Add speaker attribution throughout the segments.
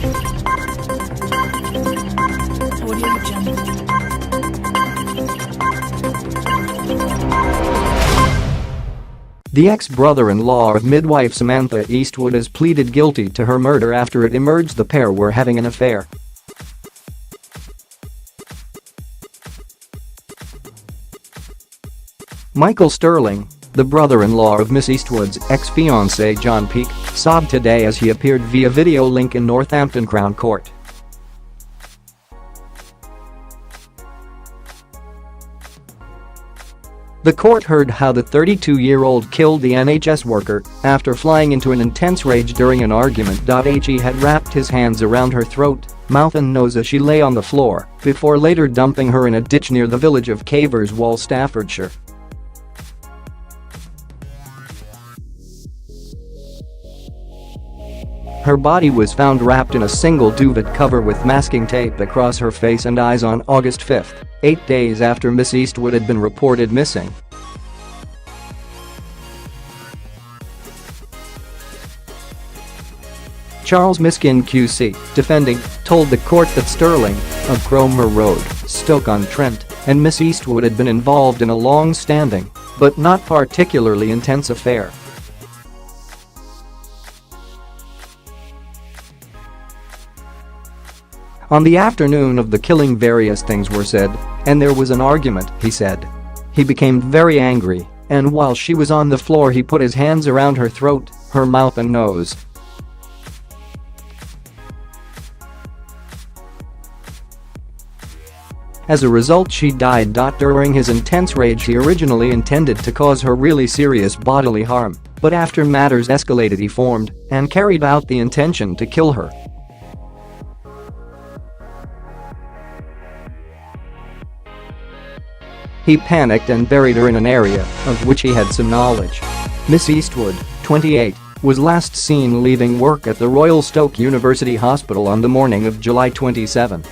Speaker 1: Audio Jungle.
Speaker 2: The ex-brother-in-law of midwife Samantha Eastwood has pleaded guilty to her murder after it emerged the pair were having an affair. Michael Sterling, the brother-in-law of Miss Eastwood's ex-fiancé John Peake, sobbed today as he appeared via video link in Northampton Crown Court. The court heard how the 32-year-old killed the NHS worker after flying into an intense rage during an argument. He had wrapped his hands around her throat, mouth and nose as she lay on the floor, before later dumping her in a ditch near the village of Caverswall, Staffordshire. Her body was found wrapped in a single duvet cover with masking tape across her face and eyes on August 5, 8 days after Miss Eastwood had been reported missing. Charles Miskin QC, defending, told the court that Sterling, of Cromer Road, Stoke-on-Trent, and Miss Eastwood had been involved in a long-standing, but not particularly intense affair. On the afternoon of the killing, various things were said, and there was an argument, he said. He became very angry, and while she was on the floor he put his hands around her throat, her mouth and nose. As a result, she died. During his intense rage, he originally intended to cause her really serious bodily harm, but after matters escalated he formed and carried out the intention to kill her. He panicked and buried her in an area of which he had some knowledge. Miss Eastwood, 28, was last seen leaving work at the Royal Stoke University Hospital on the morning of July 27.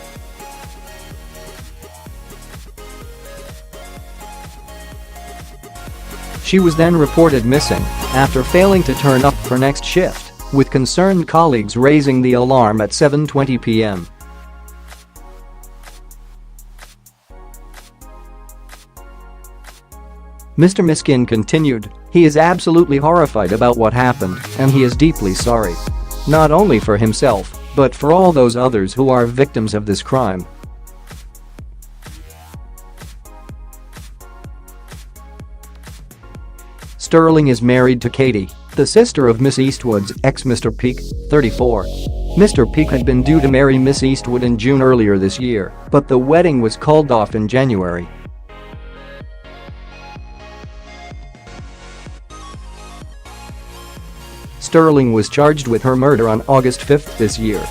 Speaker 2: She was then reported missing after failing to turn up for next shift, with concerned colleagues raising the alarm at 7:20 p.m. Mr. Miskin continued, he is absolutely horrified about what happened and he is deeply sorry. Not only for himself, but for all those others who are victims of this crime. Sterling is married to Katie, the sister of Miss Eastwood's ex Mr. Peake, 34. Mr. Peake had been due to marry Miss Eastwood in June earlier this year, but the wedding was called off in January. Sterling was charged with her murder on August 5 this year.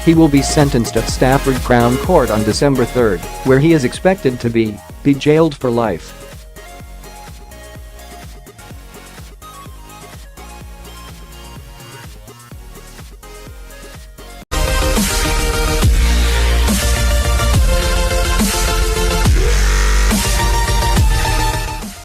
Speaker 2: He will be sentenced at Stafford Crown Court on December 3, where he is expected to be jailed for life.